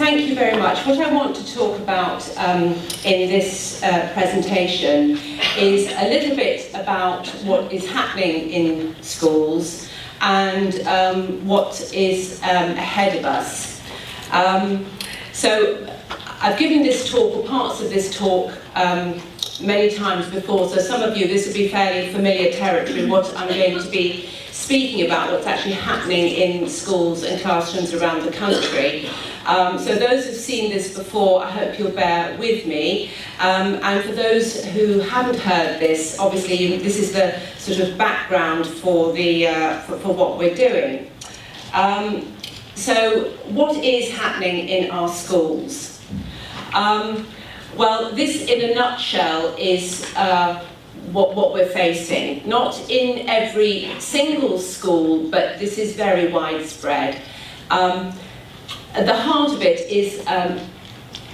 Thank you very much. What I want to talk about in this presentation is a little bit about what is happening in schools and what is ahead of us. So I've given this talk, or parts of this talk, many times before, so some of you, this will be fairly familiar territory, what I'm going to be speaking about, what's actually happening in schools and classrooms around the country. So those who've seen this before, I hope you'll bear with me. And for those who haven't heard this, obviously this is the sort of background for for what we're doing. So what is happening in our schools? Well, this in a nutshell is what we're facing. Not in every single school, but this is very widespread. At the heart of it is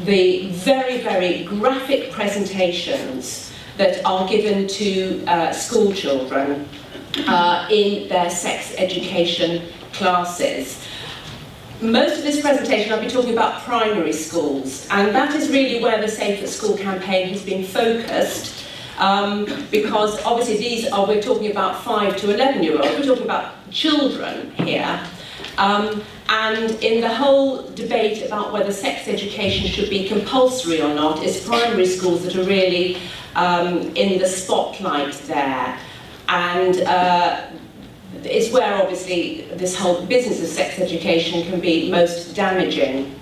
the very, very graphic presentations that are given to school children in their sex education classes. Most of this presentation I'll be talking about primary schools, and that is really where the Safe at School campaign has been focused, because obviously we're talking about 5 to 11-year-olds, we're talking about children here. And in the whole debate about whether sex education should be compulsory or not, it's primary schools that are really in the spotlight there. And it's where obviously this whole business of sex education can be most damaging.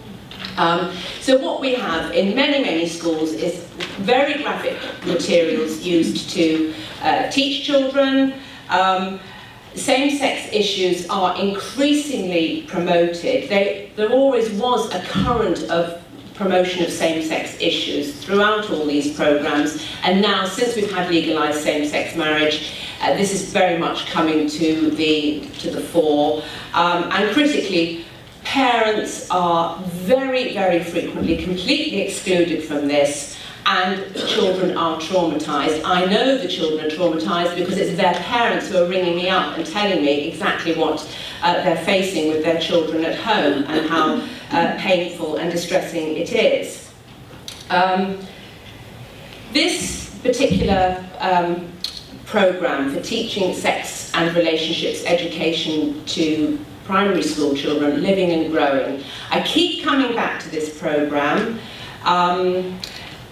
So what we have in many, many schools is very graphic materials used to teach children. Same-sex issues are increasingly promoted. There always was a current of promotion of same-sex issues throughout all these programs, and now since we've had legalised same-sex marriage, this is very much coming to the fore. And critically, parents are very, very frequently completely excluded from this, and children are traumatised. I know the children are traumatised because it's their parents who are ringing me up and telling me exactly what they're facing with their children at home and how painful and distressing it is. This particular programme for teaching sex and relationships education to primary school children, living and growing, I keep coming back to this programme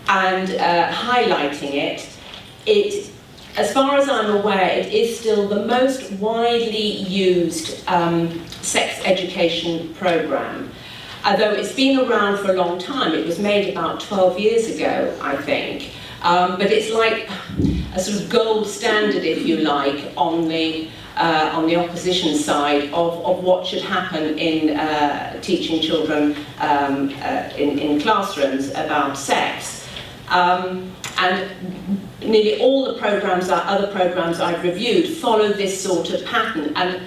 and highlighting it. As far as I'm aware, it is still the most widely used sex education programme. Although it's been around for a long time, it was made about 12 years ago, I think. But it's like a sort of gold standard, if you like, on the opposition side of what should happen in teaching children in classrooms about sex. And nearly all the other programs I've reviewed follow this sort of pattern. And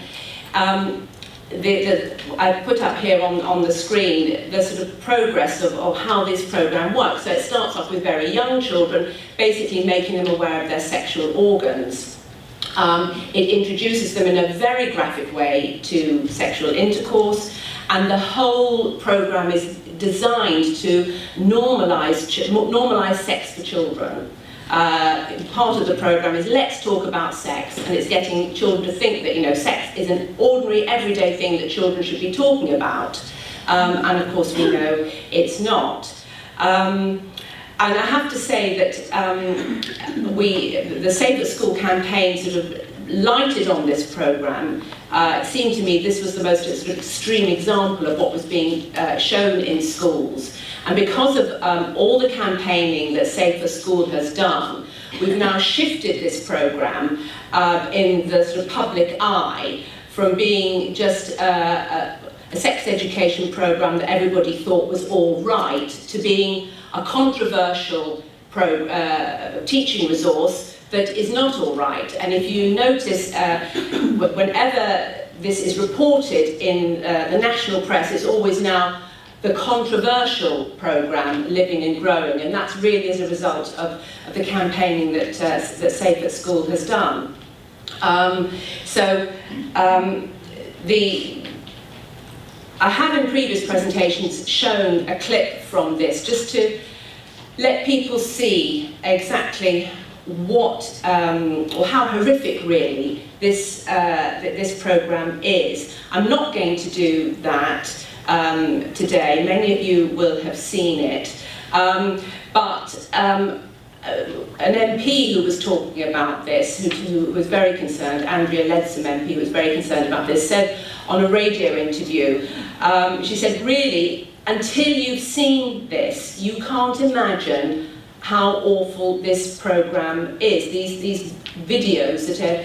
I put up here on the screen the sort of progress of how this program works. So it starts off with very young children, basically making them aware of their sexual organs. It introduces them in a very graphic way to sexual intercourse, and the whole program is designed to normalise sex for children. Part of the program is let's talk about sex, and it's getting children to think that sex is an ordinary, everyday thing that children should be talking about. And of course we know it's not. And I have to say that the Safe at School campaign sort of lighted on this programme. It seemed to me this was the most sort of extreme example of what was being shown in schools. And because of all the campaigning that Safe at School has done, we've now shifted this programme in the sort of public eye from being just a sex education programme that everybody thought was all right to being a controversial teaching resource that is not all right. And if you notice, whenever this is reported in the national press, it's always now the controversial programme, Living and Growing, and that's really as a result of the campaigning that Safe at School has done. I have in previous presentations shown a clip from this just to let people see exactly what, or how horrific really this programme is. I'm not going to do that today. Many of you will have seen it. But an MP who was talking about this, who was very concerned, Andrea Leadsom MP, was very concerned about this, said on a radio interview, she said, really, until you've seen this, you can't imagine how awful this programme is, these videos that are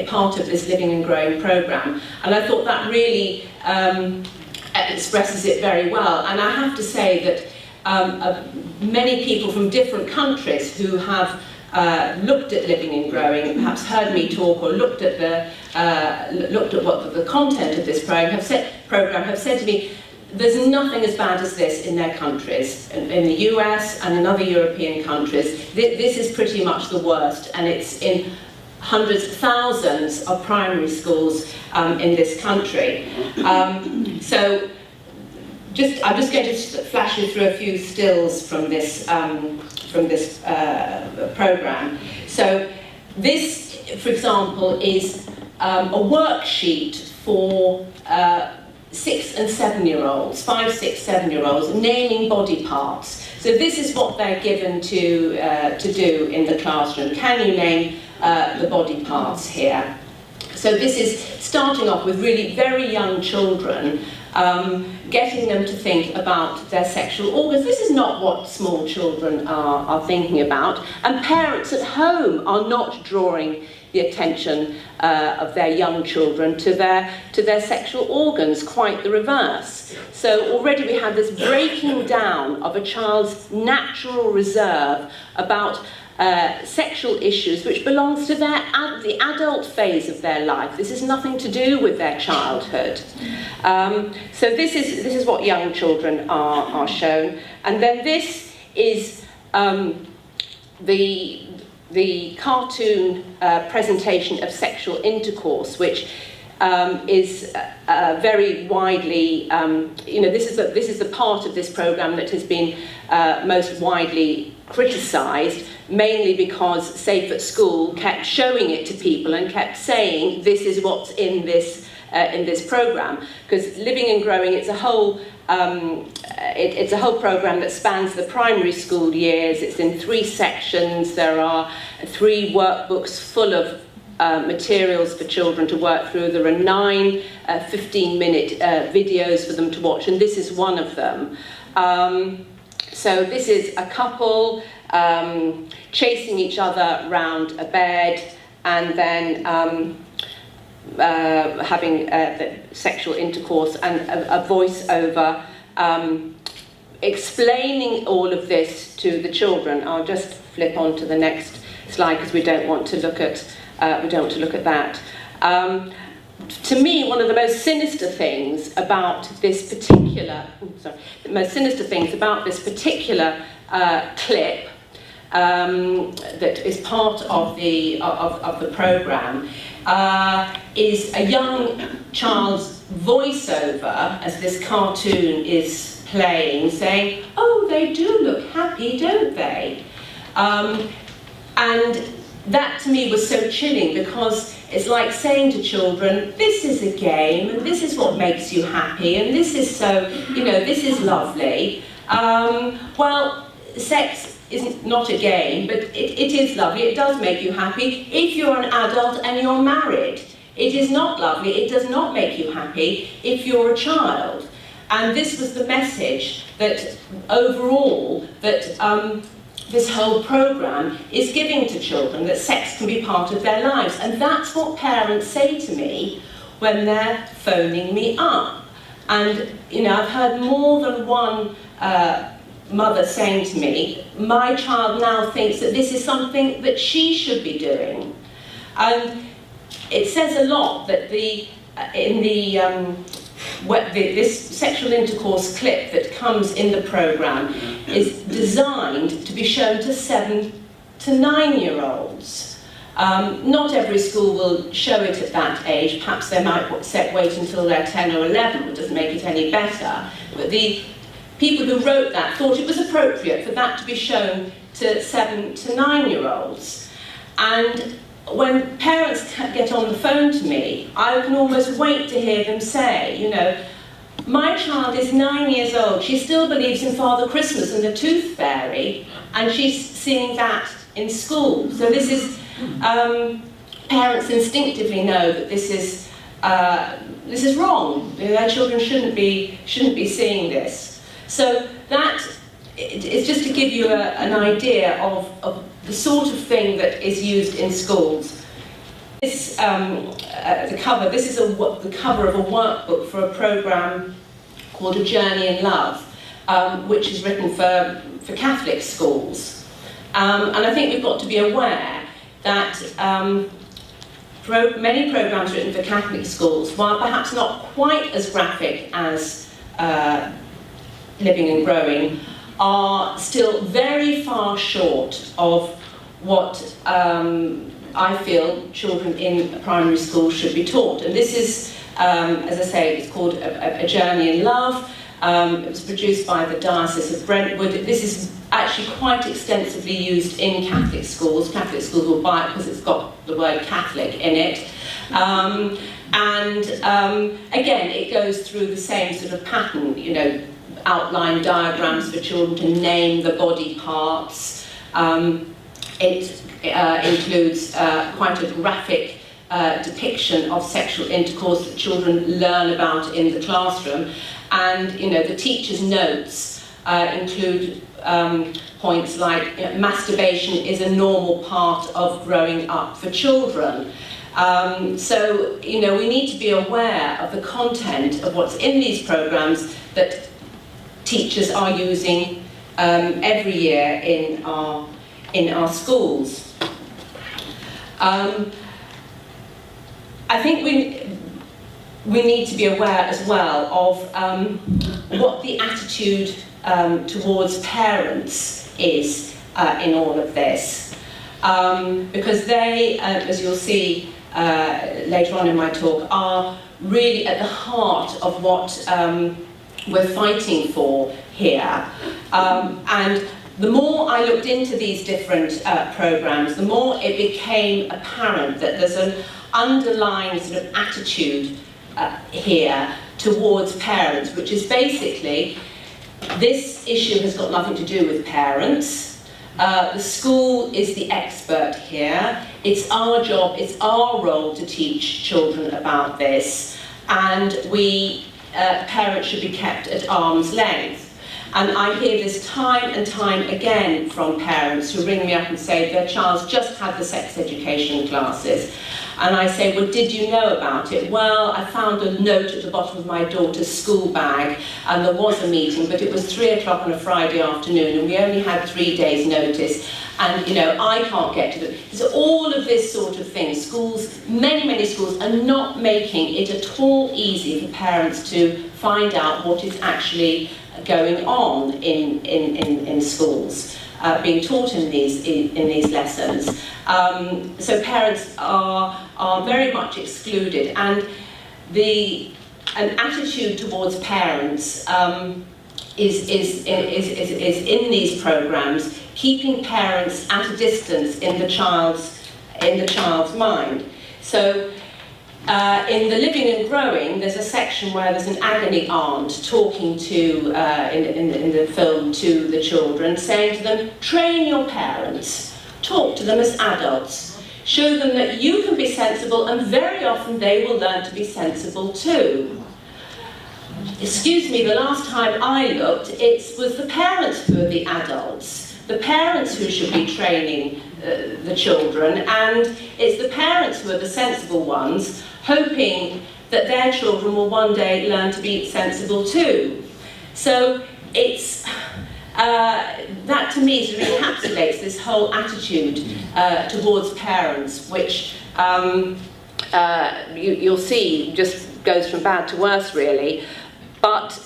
part of this Living and Growing programme. And I thought that really expresses it very well. And I have to say that many people from different countries who have looked at Living and Growing, perhaps heard me talk or looked at what the content of this programme have said to me, there's nothing as bad as this in their countries. In the US and in other European countries, this is pretty much the worst, and it's in hundreds, thousands of primary schools in this country. So I'm just going to flash you through a few stills from this programme. So this, for example, is a worksheet for 6 and 7-year-olds, 5, 6, 7-year-olds, naming body parts. So this is what they're given to do in the classroom. Can you name the body parts here? So this is starting off with really very young children, getting them to think about their sexual organs. This is not what small children are thinking about, and parents at home are not drawing the attention of their young children to their sexual organs, quite the reverse. So already we have this breaking down of a child's natural reserve about sexual issues, which belongs to the adult phase of their life. This is nothing to do with their childhood. So this is what young children are shown, and then this is the cartoon presentation of sexual intercourse, which is very widely, this is the part of this programme that has been most widely criticised, mainly because Safe at School kept showing it to people and kept saying this is what's in this programme, because Living and Growing, it's a whole programme that spans the primary school years. It's in 3 sections. There are 3 workbooks full of materials for children to work through. There are 9 15-minute videos for them to watch, and this is one of them. So this is a couple chasing each other round a bed, and then having the sexual intercourse, and a voiceover explaining all of this to the children. I'll just flip on to the next slide because we don't want to look at that. To me, one of the most sinister things about this particular clip that is part of the programme is a young child's voiceover as this cartoon is playing, saying, "Oh, they do look happy, don't they?" And that to me was so chilling, because it's like saying to children, this is a game, and this is what makes you happy, and this is so, this is lovely. Well, sex is not a game, but it is lovely. It does make you happy if you're an adult and you're married. It is not lovely. It does not make you happy if you're a child. And this was the message that overall this whole programme is giving to children, that sex can be part of their lives. And that's what parents say to me when they're phoning me up. And, I've heard more than one mother saying to me, my child now thinks that this is something that she should be doing. And it says a lot that this sexual intercourse clip that comes in the programme is designed to be shown to 7 to 9-year-olds. Not every school will show it at that age. Perhaps they might wait until they're 10 or 11, which doesn't make it any better. But the people who wrote that thought it was appropriate for that to be shown to 7 to 9-year-olds. And when parents get on the phone to me, I can almost wait to hear them say, you know, my child is 9 years old, she still believes in Father Christmas and the Tooth Fairy, and she's seeing that in school. So this is, parents instinctively know that this is wrong. Their children shouldn't be seeing this. So that is just to give you an idea of the sort of thing that is used in schools. This, the cover is the cover of a workbook for a programme called A Journey in Love, which is written for Catholic schools. And I think we've got to be aware that many programmes written for Catholic schools, while perhaps not quite as graphic as Living and Growing, are still very far short of what I feel children in primary school should be taught. And this is, as I say, it's called A Journey in Love. It was produced by the Diocese of Brentwood. This is actually quite extensively used in Catholic schools. Catholic schools will buy it because it's got the word Catholic in it. Again, it goes through the same sort of pattern, you know, outline diagrams for children to name the body parts. It includes quite a graphic depiction of sexual intercourse that children learn about in the classroom. And, you know, the teacher's notes include points like, you know, masturbation is a normal part of growing up for children. So, you know, we need to be aware of the content of what's in these programs that teachers are using every year in our schools. I think we need to be aware as well of what the attitude towards parents is in all of this. Because they, as you'll see later on in my talk, are really at the heart of what we're fighting for here. And the more I looked into these different programs, the more it became apparent that there's an underlying sort of attitude here towards parents, which is basically, this issue has got nothing to do with parents. The school is the expert here. It's our job, it's our role to teach children about this, and we parents should be kept at arm's length. And I hear this time and time again from parents who ring me up and say their child's just had the sex education classes. And I say, well, did you know about it? Well, I found a note at the bottom of my daughter's school bag, and there was a meeting, but it was 3 o'clock on a Friday afternoon, and we only had 3 days' notice. And, you know, I can't get to them. So all of this sort of thing, schools, many schools are not making it at all easy for parents to find out what is actually going on in schools, being taught in these lessons. So parents are very much excluded, and an attitude towards parents is in these programs, keeping parents at a distance in the child's mind. So in the Living and Growing, there's a section where there's an agony aunt talking to, in the film, to the children, saying to them, train your parents, talk to them as adults, show them that you can be sensible, and very often they will learn to be sensible too. Excuse me, the last time I looked, it was the parents who are the adults, the parents who should be training the children, and it's the parents who are the sensible ones, hoping that their children will one day learn to be sensible too. So it's that to me sort of encapsulates this whole attitude towards parents, which you'll see just goes from bad to worse, really. But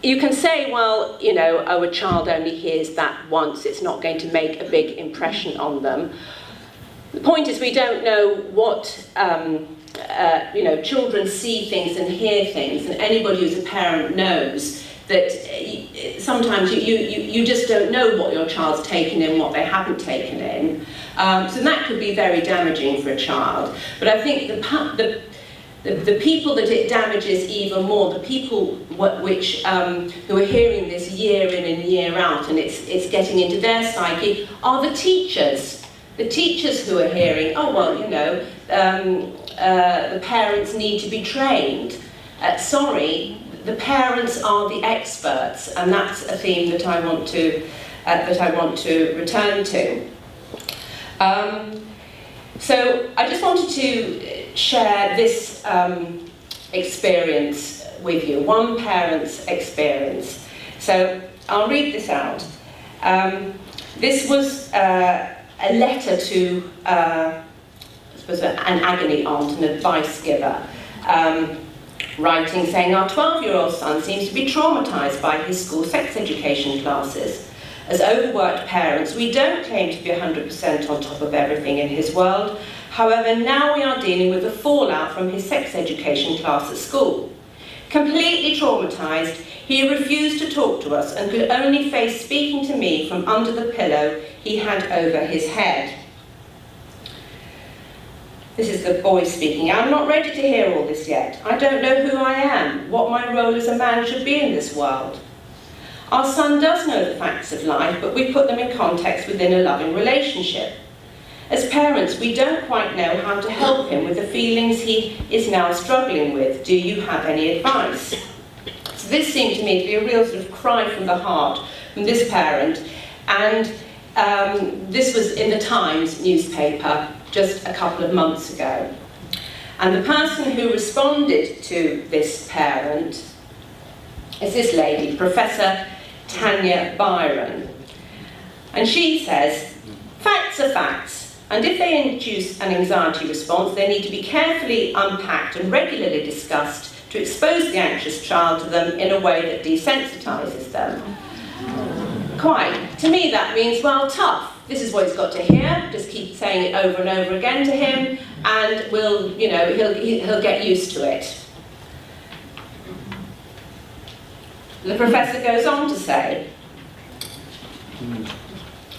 you can say, well, you know, oh, a child only hears that once, it's not going to make a big impression on them. The point is, we don't know what, children see things and hear things, and anybody who's a parent knows that sometimes you just don't know what your child's taken in, what they haven't taken in. So that could be very damaging for a child. But I think the people that it damages even more, the people who are hearing this year in and year out, and it's getting into their psyche, are the teachers. The teachers who are hearing, oh well, the parents need to be trained. Sorry, the parents are the experts, and that's a theme that I want to return to. So I just wanted to share this experience with you, one parent's experience. So I'll read this out. This was a letter to I suppose an agony aunt, an advice giver, writing saying, our 12-year-old son seems to be traumatised by his school sex education classes. As overworked parents, we don't claim to be 100% on top of everything in his world. However, now we are dealing with the fallout from his sex education class at school. Completely traumatised, he refused to talk to us and could only face speaking to me from under the pillow he had over his head. This is the boy speaking. I'm not ready to hear all this yet. I don't know who I am, what my role as a man should be in this world. Our son does know the facts of life, but we put them in context within a loving relationship. As parents, we don't quite know how to help him with the feelings he is now struggling with. Do you have any advice? So this seemed to me to be a real sort of cry from the heart from this parent, and this was in the Times newspaper just a couple of months ago. And the person who responded to this parent is this lady, Professor Tanya Byron. And she says, facts are facts, and if they induce an anxiety response, they need to be carefully unpacked and regularly discussed to expose the anxious child to them in a way that desensitizes them. Quite. To me that means, well, tough. This is what he's got to hear. Just keep saying it over and over again to him, and he'll get used to it. The professor goes on to say,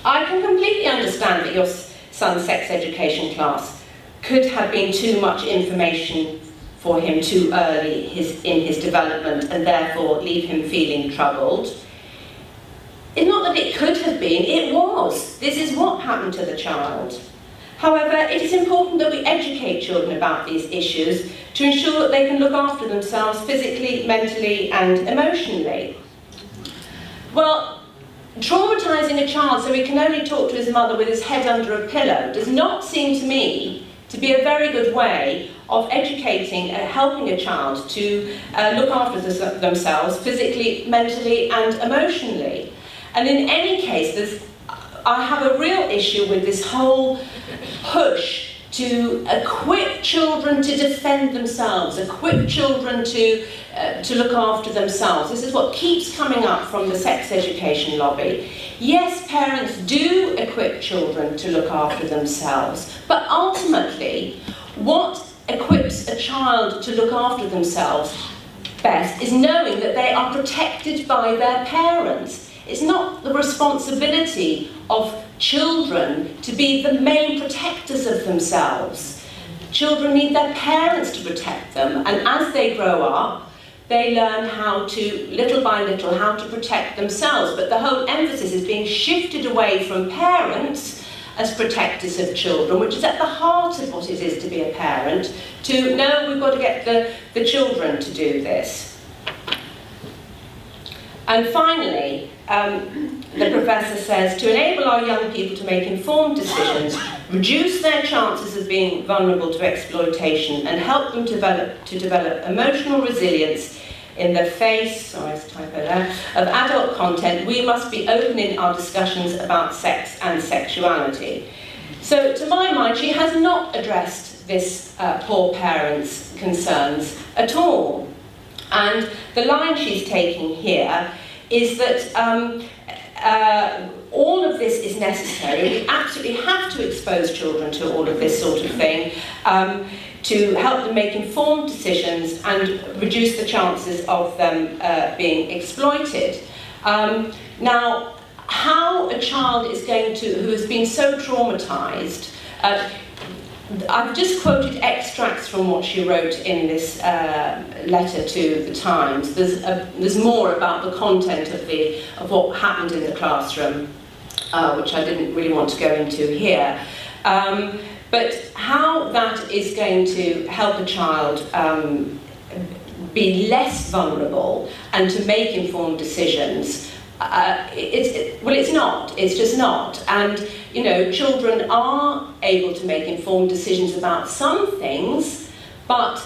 I can completely understand that your son's sex education class could have been too much information for him too early in his development, and therefore leave him feeling troubled. It's not that it could have been, it was. This is what happened to the child. However, it is important that we educate children about these issues to ensure that they can look after themselves physically, mentally, and emotionally. Well, traumatising a child so he can only talk to his mother with his head under a pillow does not seem to me to be a very good way of educating and helping a child to look after themselves physically, mentally, and emotionally. And in any case, I have a real issue with this whole push to equip children to defend themselves, equip children to look after themselves. This is what keeps coming up from the sex education lobby. Yes, parents do equip children to look after themselves, but ultimately, what equips a child to look after themselves best is knowing that they are protected by their parents. It's not the responsibility of children to be the main protectors of themselves. Children need their parents to protect them, and as they grow up, they learn how to, little by little, how to protect themselves. But the whole emphasis is being shifted away from parents as protectors of children, which is at the heart of what it is to be a parent, to, no, we've got to get the children to do this. And finally, the professor says, to enable our young people to make informed decisions, reduce their chances of being vulnerable to exploitation, and help them to develop emotional resilience in the face, of adult content, we must be open in our discussions about sex and sexuality. So, to my mind, she has not addressed this poor parent's concerns at all. And the line she's taking here is that all of this is necessary. We absolutely have to expose children to all of this sort of thing to help them make informed decisions and reduce the chances of them being exploited. Now, how a child is going to, who has been so traumatised, I've just quoted extracts from what she wrote in this letter to the Times. There's more about the content of what happened in the classroom, which I didn't really want to go into here. But how that is going to help a child be less vulnerable and to make informed decisions, it's not. It's just not. And, you know, children are able to make informed decisions about some things, but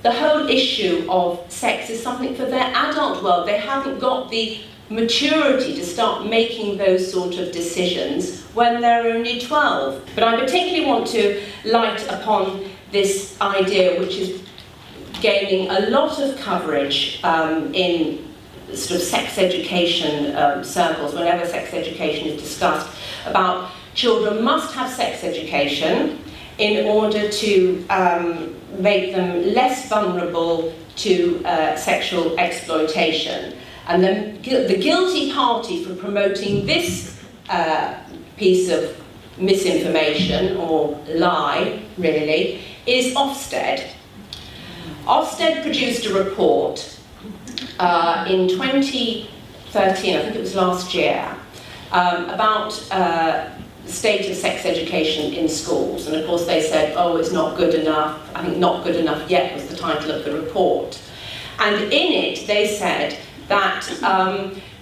the whole issue of sex is something for their adult world. They haven't got the maturity to start making those sort of decisions when they're only 12. But I particularly want to light upon this idea, which is gaining a lot of coverage in sort of sex education circles, whenever sex education is discussed, about children must have sex education in order to make them less vulnerable to sexual exploitation. And then the guilty party for promoting this piece of misinformation, or lie, really, is Ofsted. Ofsted produced a report in 2013, I think it was last year, about the state of sex education in schools. And of course they said, oh, it's not good enough. I think "Not Good Enough Yet" was the title of the report. And in it they said that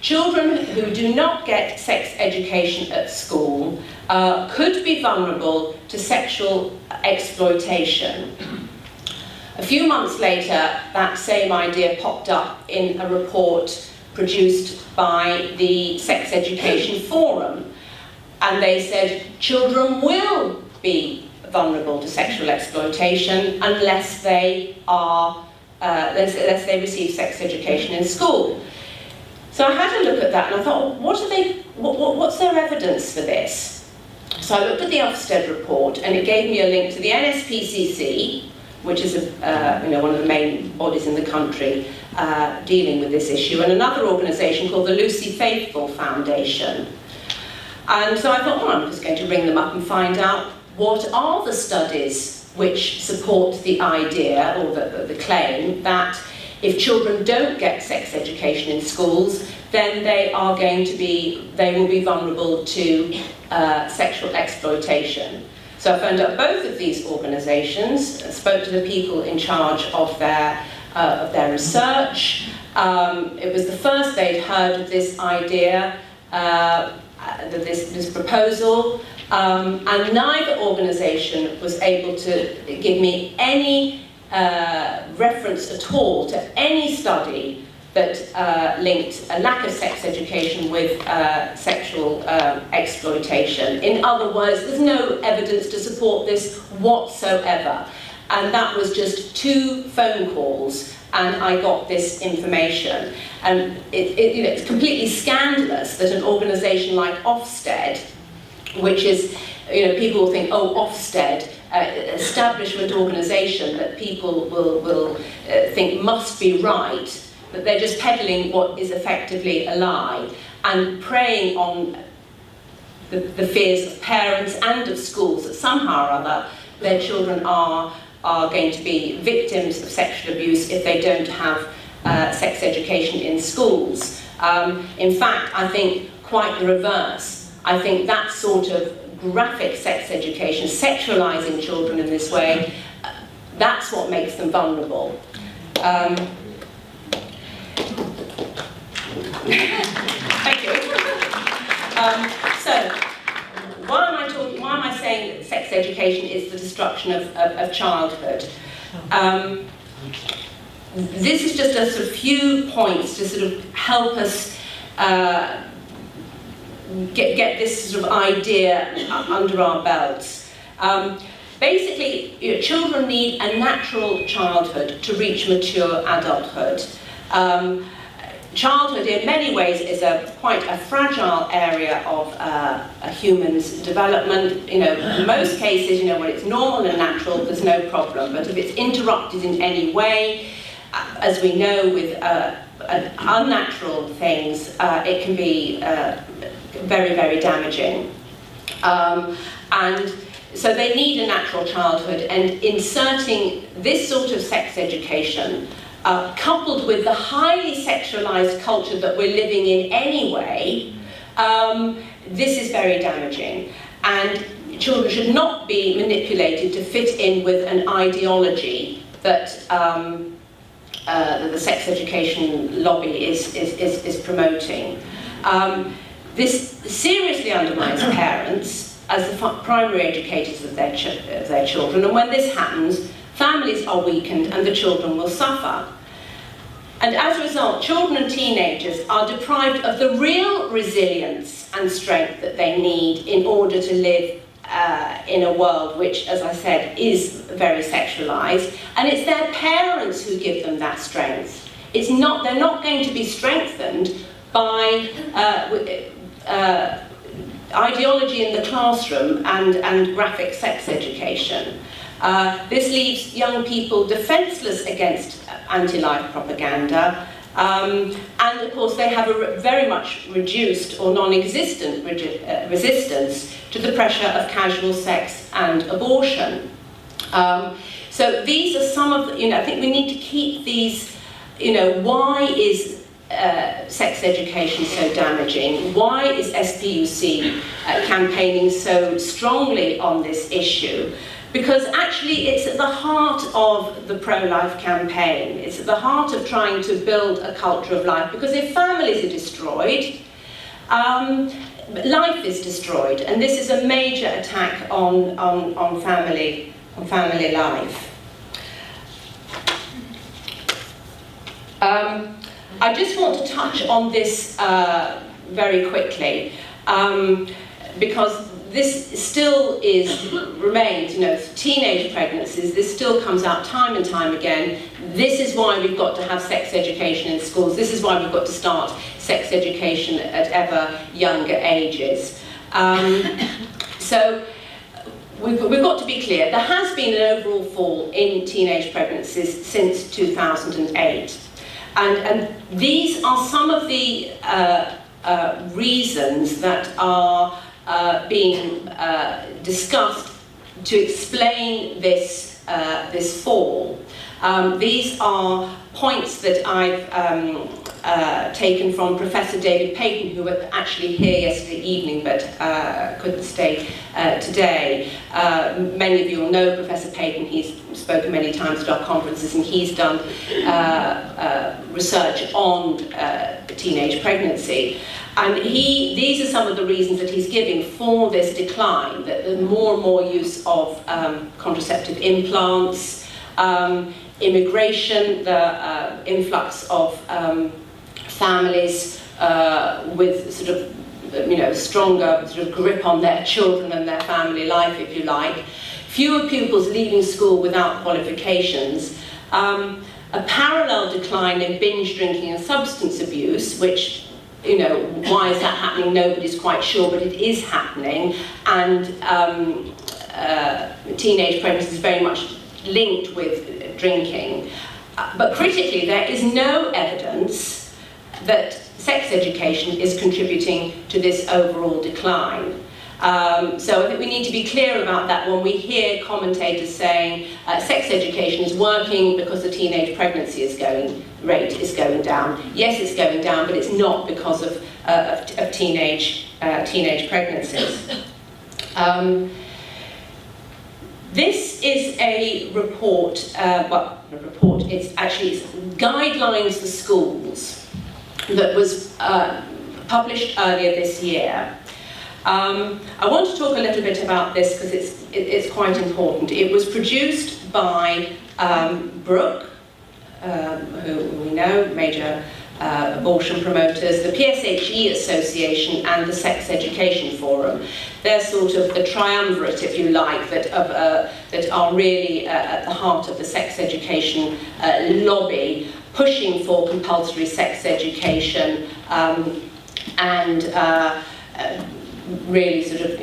children who do not get sex education at school could be vulnerable to sexual exploitation. A few months later, that same idea popped up in a report produced by the Sex Education Forum. And they said children will be vulnerable to sexual exploitation unless they unless they receive sex education in school. So I had a look at that and I thought, what's their evidence for this? So I looked at the Ofsted report and it gave me a link to the NSPCC, which is one of the main bodies in the country dealing with this issue, and another organisation called the Lucy Faithfull Foundation. And so I thought, well, I'm just going to ring them up and find out what are the studies which support the idea, or the claim, that if children don't get sex education in schools, then they will be vulnerable to sexual exploitation. So I phoned up both of these organisations, spoke to the people in charge of their research. It was the first they'd heard of this idea, this proposal, and neither organisation was able to give me any reference at all to any study that linked a lack of sex education with sexual exploitation. In other words, there's no evidence to support this whatsoever. And that was just 2 phone calls and I got this information. And it's completely scandalous that an organisation like Ofsted, which is, people will think, oh, Ofsted, establishment organisation that people will think must be right, but they're just peddling what is effectively a lie and preying on the fears of parents and of schools that somehow or other their children are going to be victims of sexual abuse if they don't have sex education in schools. In fact, I think quite the reverse. I think that sort of graphic sex education, sexualizing children in this way, that's what makes them vulnerable. Thank you. So, why am I saying that sex education is the destruction of childhood? This is just a sort of few points to sort of help us get this sort of idea under our belts. Basically, children need a natural childhood to reach mature adulthood. childhood in many ways is quite a fragile area of a human's development. You know, in most cases, you know, when it's normal and natural, there's no problem. But if it's interrupted in any way, as we know with unnatural things, it can be very, very damaging. And so they need a natural childhood, and inserting this sort of sex education coupled with the highly sexualized culture that we're living in anyway, this is very damaging. And children should not be manipulated to fit in with an ideology that the sex education lobby is promoting. This seriously undermines parents as the primary educators of their children, and when this happens, families are weakened and the children will suffer. And as a result, children and teenagers are deprived of the real resilience and strength that they need in order to live in a world which, as I said, is very sexualized. And it's their parents who give them that strength. They're not going to be strengthened by ideology in the classroom and graphic sex education. This leaves young people defenseless against anti-life propaganda, and of course they have a very much reduced or non-existent resistance to the pressure of casual sex and abortion. So these are some of the, I think we need to keep these, why is sex education so damaging? Why is SPUC campaigning so strongly on this issue? Because actually it's at the heart of the pro-life campaign. It's at the heart of trying to build a culture of life, because if families are destroyed, life is destroyed, and this is a major attack on family life. I just want to touch on this very quickly, because this still remains, teenage pregnancies, this still comes out time and time again. This is why we've got to have sex education in schools. This is why we've got to start sex education at ever younger ages. So we've got to be clear, there has been an overall fall in teenage pregnancies since 2008. And these are some of the reasons that are being discussed to explain this fall. These are points that I've taken from Professor David Payton, who was actually here yesterday evening but couldn't stay today. Many of you will know Professor Payton. He's spoken many times at our conferences, and he's done research on teenage pregnancy. And these are some of the reasons that he's giving for this decline, that the more and more use of contraceptive implants, immigration, the influx of families with sort of, stronger sort of grip on their children and their family life, if you like, fewer pupils leaving school without qualifications, a parallel decline in binge drinking and substance abuse, which, why is that happening? Nobody's quite sure, but it is happening. And teenage pregnancy is very much linked with drinking. But critically, there is no evidence that sex education is contributing to this overall decline. So I think we need to be clear about that when we hear commentators saying sex education is working because the teenage pregnancy rate is going down. Yes, it's going down, but it's not because of teenage pregnancies. This is a report, it's guidelines for schools that was published earlier this year. I want to talk a little bit about this because it's quite important. It was produced by Brooke, who we know, major abortion promoters, the PSHE Association, and the Sex Education Forum. They're sort of the triumvirate, if you like, that are really at the heart of the sex education lobby, pushing for compulsory sex education and really sort of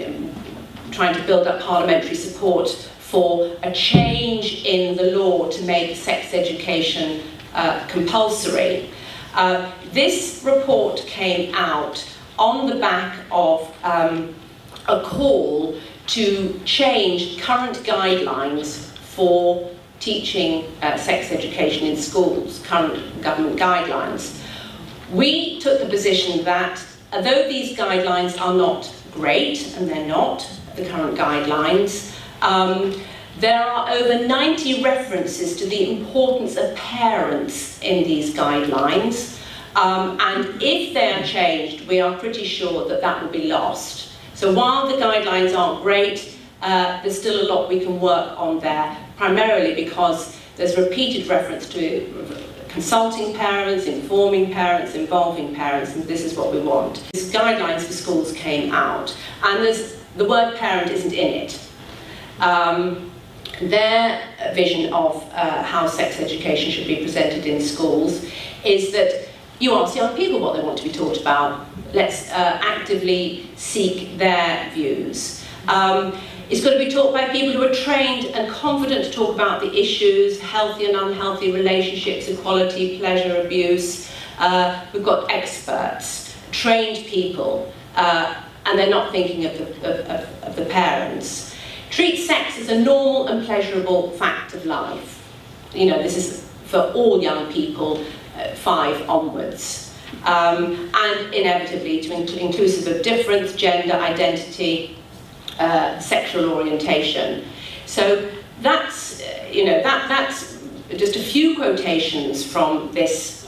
trying to build up parliamentary support for a change in the law to make sex education compulsory. This report came out on the back of a call to change current guidelines for teaching sex education in schools, current government guidelines. We took the position that although these guidelines are not great, and they're not the current guidelines, there are over 90 references to the importance of parents in these guidelines, and if they are changed, we are pretty sure that that will be lost. So while the guidelines aren't great, there's still a lot we can work on there, primarily because there's repeated reference to consulting parents, informing parents, involving parents, and this is what we want. These guidelines for schools came out, and the word parent isn't in it. Their vision of how sex education should be presented in schools is that you ask young people what they want to be taught about. Let's actively seek their views. It's got to be taught by people who are trained and confident to talk about the issues, healthy and unhealthy relationships, equality, pleasure, abuse. We've got experts, trained people, and they're not thinking of the parents. Treat sex as a normal and pleasurable fact of life. You know, this is for all young people, 5 onwards. And inevitably to inclusive of difference, gender, identity, sexual orientation. So that's, that's just a few quotations from this,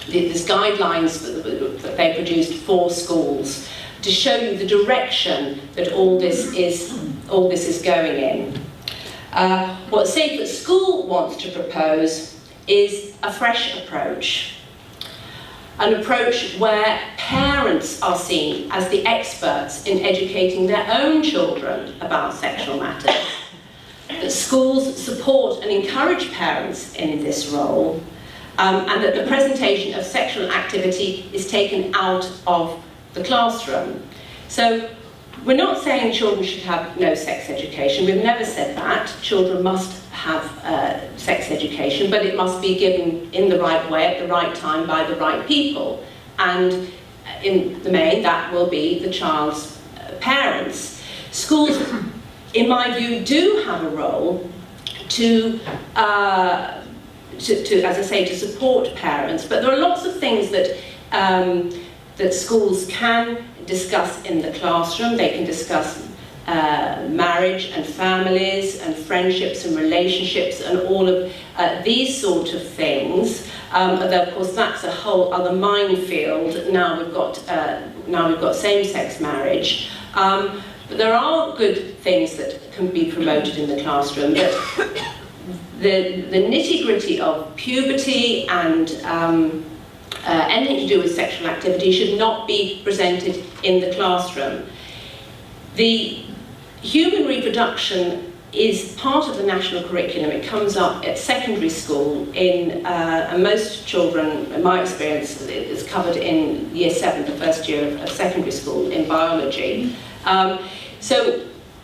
this guidelines that they produced for schools to show you the direction that all this is going in. What Safe at School wants to propose is a fresh approach. An approach where parents are seen as the experts in educating their own children about sexual matters. That schools support and encourage parents in this role, and that the presentation of sexual activity is taken out of the classroom. So we're not saying children should have no sex education. We've never said that. Children must have sex education, but it must be given in the right way, at the right time, by the right people. And in the main, that will be the child's parents. Schools, in my view, do have a role to as I say, to support parents, but there are lots of things that that schools can discuss in the classroom. They can discuss marriage and families and friendships and relationships and all of these sort of things. Although of course that's a whole other minefield. Now we've got same-sex marriage. But there are good things that can be promoted in the classroom. But the nitty-gritty of puberty and anything to do with sexual activity should not be presented in the classroom. The human reproduction is part of the national curriculum. It comes up at secondary school and most children, in my experience, is covered in year 7, the first year of secondary school, in biology. So,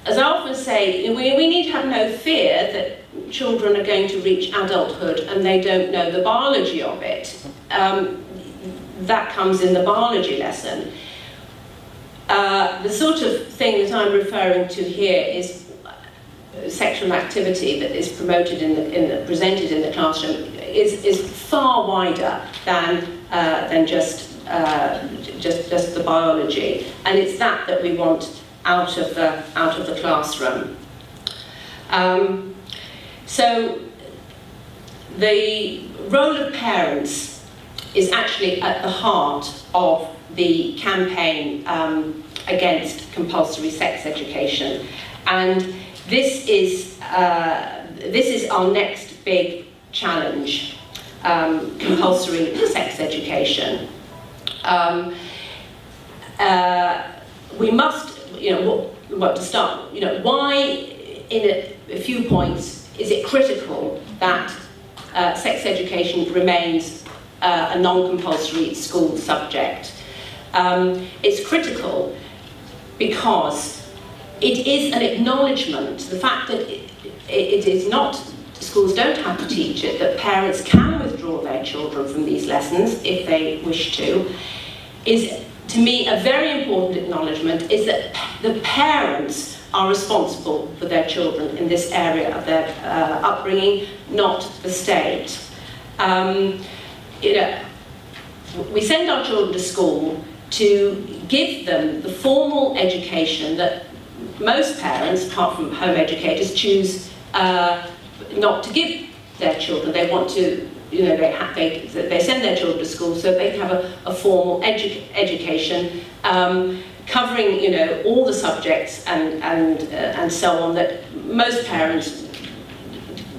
as I often say, we need to have no fear that children are going to reach adulthood and they don't know the biology of it. That comes in the biology lesson. The sort of thing that I'm referring to here is sexual activity that is promoted presented in the classroom is far wider than just the biology, and it's that we want out of the classroom. So the role of parents is actually at the heart of the campaign against compulsory sex education, and this is our next big challenge: compulsory sex education. We must, to start, why, in a few points, is it critical that sex education remains a non-compulsory school subject. It's critical because it is an acknowledgement, the fact that it is not, schools don't have to teach it, that parents can withdraw their children from these lessons if they wish to, is to me a very important acknowledgement, is that the parents are responsible for their children in this area of their upbringing, not the state. We send our children to school to give them the formal education that most parents, apart from home educators, choose not to give their children. They want to, they send their children to school so they can have a formal education covering, all the subjects and so on that most parents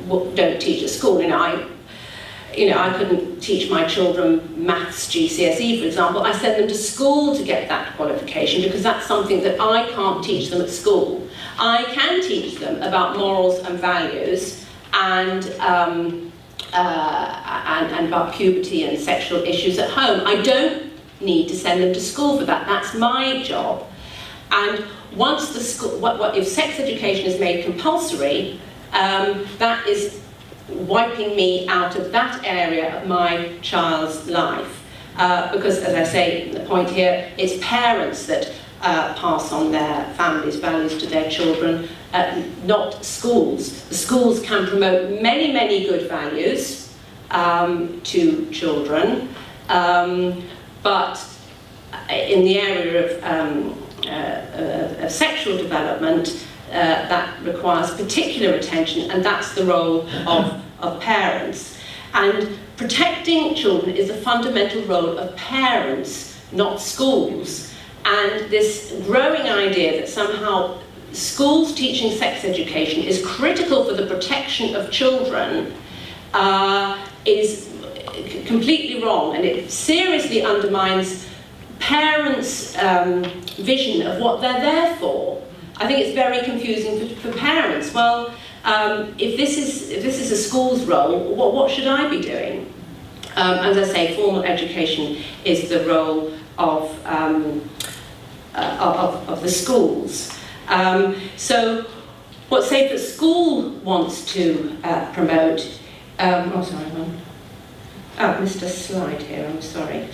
don't teach at school. I couldn't teach my children maths GCSE, for example. I send them to school to get that qualification because that's something that I can't teach them at school. I can teach them about morals and values and about puberty and sexual issues at home. I don't need to send them to school for that. That's my job. And once the school, if sex education is made compulsory, that is wiping me out of that area of my child's life. Because, as I say, the point here, it's parents that pass on their families' values to their children, not schools. The schools can promote many, many good values to children, but in the area of sexual development, that requires particular attention, and that's the role of parents. And protecting children is a fundamental role of parents, not schools. And this growing idea that somehow schools teaching sex education is critical for the protection of children is completely wrong, and it seriously undermines parents' vision of what they're there for. I think it's very confusing for parents. Well, if this is a school's role, what should I be doing? As I say, formal education is the role of the schools. So, what Safe at School wants to promote. Missed a slide here. I'm sorry.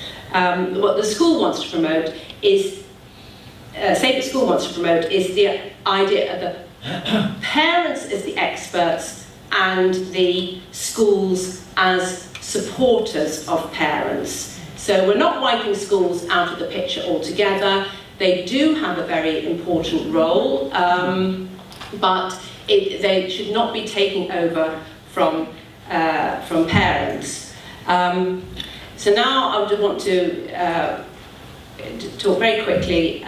What the school wants to promote is. Safe at School wants to promote is the idea of the parents as the experts and the schools as supporters of parents. So we're not wiping schools out of the picture altogether. They do have a very important role, but they should not be taking over from parents. So now I would want to talk very quickly,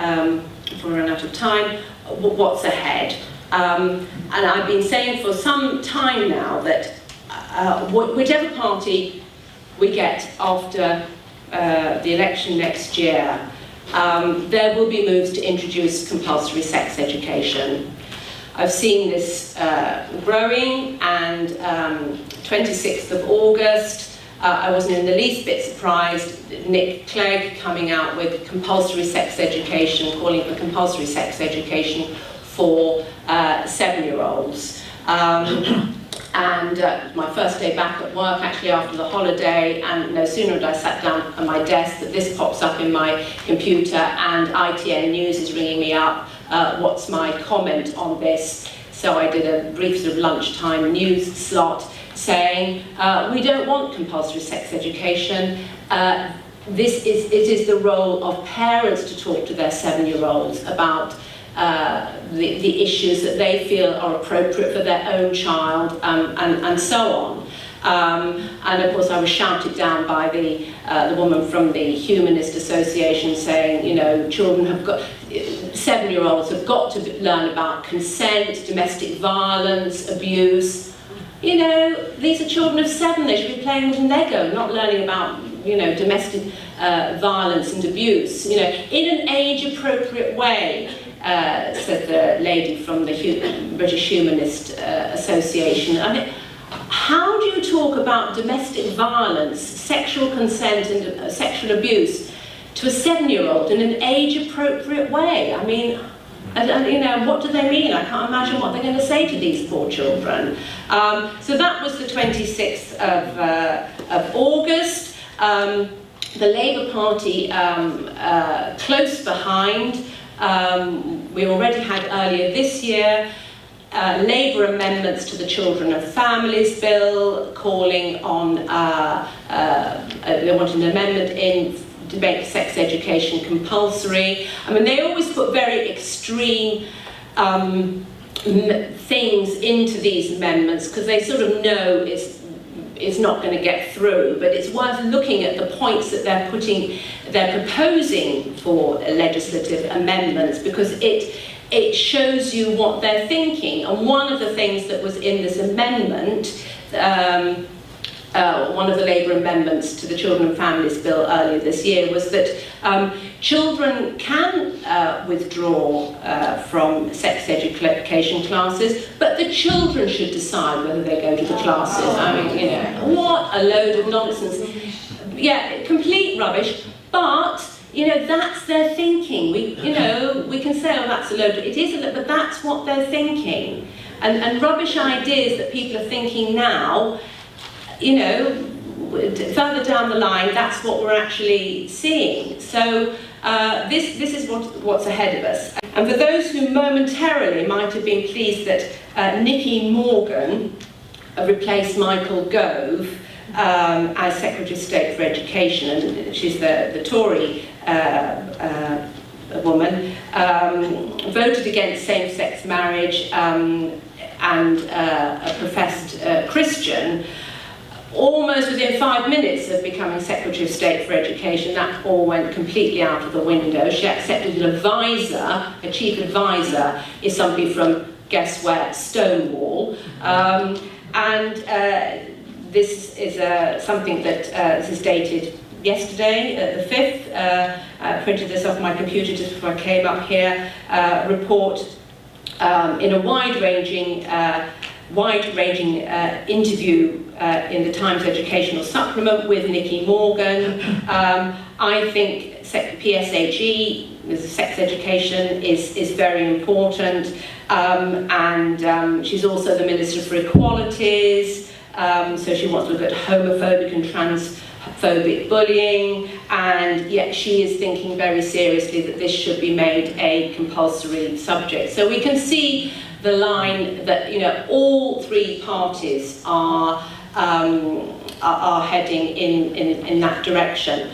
before we run out of time, what's ahead. And I've been saying for some time now that whichever party we get after the election next year, there will be moves to introduce compulsory sex education. I've seen this growing, and 26th of August, I wasn't in the least bit surprised, Nick Clegg coming out with compulsory sex education, calling for compulsory sex education for 7-year-olds. And my first day back at work, actually after the holiday, and no sooner had I sat down at my desk that this pops up in my computer, and ITN News is ringing me up, what's my comment on this? So I did a brief sort of lunchtime news slot saying, we don't want compulsory sex education. It is the role of parents to talk to their 7-year-olds about the issues that they feel are appropriate for their own child, and so on. And of course I was shouted down by the woman from the Humanist Association saying, children have got, 7-year-olds have got to learn about consent, domestic violence, abuse. These are children of 7, they should be playing with Lego, not learning about, domestic violence and abuse, in an age-appropriate way, said the lady from the British Humanist Association. I mean, how do you talk about domestic violence, sexual consent and sexual abuse to a 7-year-old in an age-appropriate way. I mean, you know, what do they mean? I can't imagine what they're going to say to these poor children. So that was the 26th of August. The Labour Party close behind. We already had earlier this year Labour amendments to the Children and Families Bill, calling on, they want an amendment in to make sex education compulsory. I mean, they always put very extreme things into these amendments because they sort of know it's not going to get through, but it's worth looking at the points that they're proposing for legislative amendments, because it shows you what they're thinking. And one of the things that was in this amendment, one of the Labour amendments to the Children and Families Bill earlier this year, was that children can withdraw from sex education classes, but the children should decide whether they go to the classes. I mean, you know, what a load of nonsense. Yeah, complete rubbish, but you know, that's their thinking. We can say, oh, that's a load of, it is a load, but that's what they're thinking. And rubbish ideas that people are thinking now, you know, further down the line, that's what we're actually seeing. So this is what's ahead of us. And for those who momentarily might have been pleased that Nicky Morgan replaced Michael Gove as Secretary of State for Education, and she's the Tory woman, voted against same-sex marriage and a professed Christian. Almost within 5 minutes of becoming Secretary of State for Education, that all went completely out of the window. She accepted an advisor, a chief advisor, is somebody from, guess where, Stonewall. This is something that this is dated yesterday, the 5th. I printed this off my computer just before I came up here. Report in a wide-ranging interview in the Times Educational Supplement with Nicky Morgan. I think PSHE, sex education, is very important, and she's also the Minister for Equalities, so she wants to look at homophobic and transphobic bullying, and yet she is thinking very seriously that this should be made a compulsory subject. So we can see the line that, you know, all three parties are heading in that direction.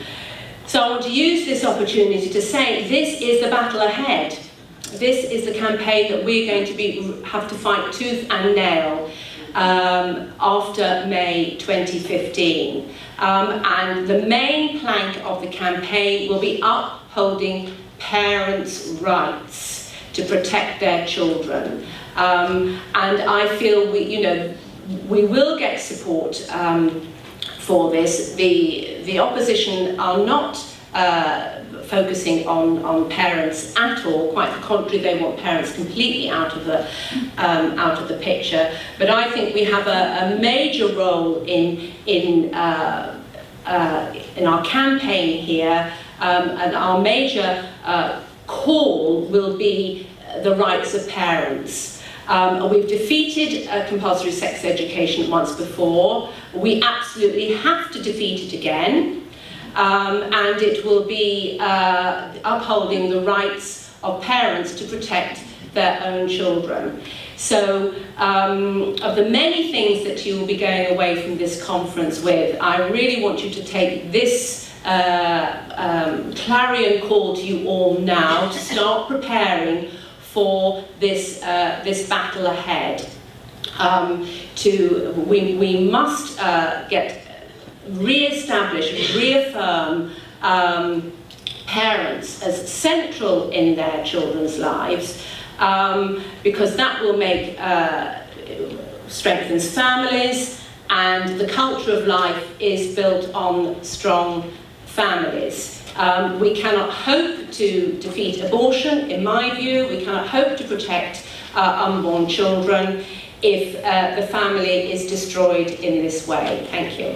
So I want to use this opportunity to say this is the battle ahead. This is the campaign that we're going to have to fight tooth and nail after May 2015. And the main plank of the campaign will be upholding parents' rights to protect their children. And I feel we will get support for this. The opposition are not focusing on parents at all. Quite the contrary, they want parents completely out of the picture. But I think we have a major role in our campaign here, and our major call will be the rights of parents. We've defeated compulsory sex education once before. We absolutely have to defeat it again. And it will be upholding the rights of parents to protect their own children. So, of the many things that you will be going away from this conference with, I really want you to take this clarion call to you all now to start preparing for this battle ahead. We must reaffirm parents as central in their children's lives, because that will make strengthens families, and the culture of life is built on strong families. We cannot hope to defeat abortion, in my view. We cannot hope to protect unborn children if the family is destroyed in this way. Thank you.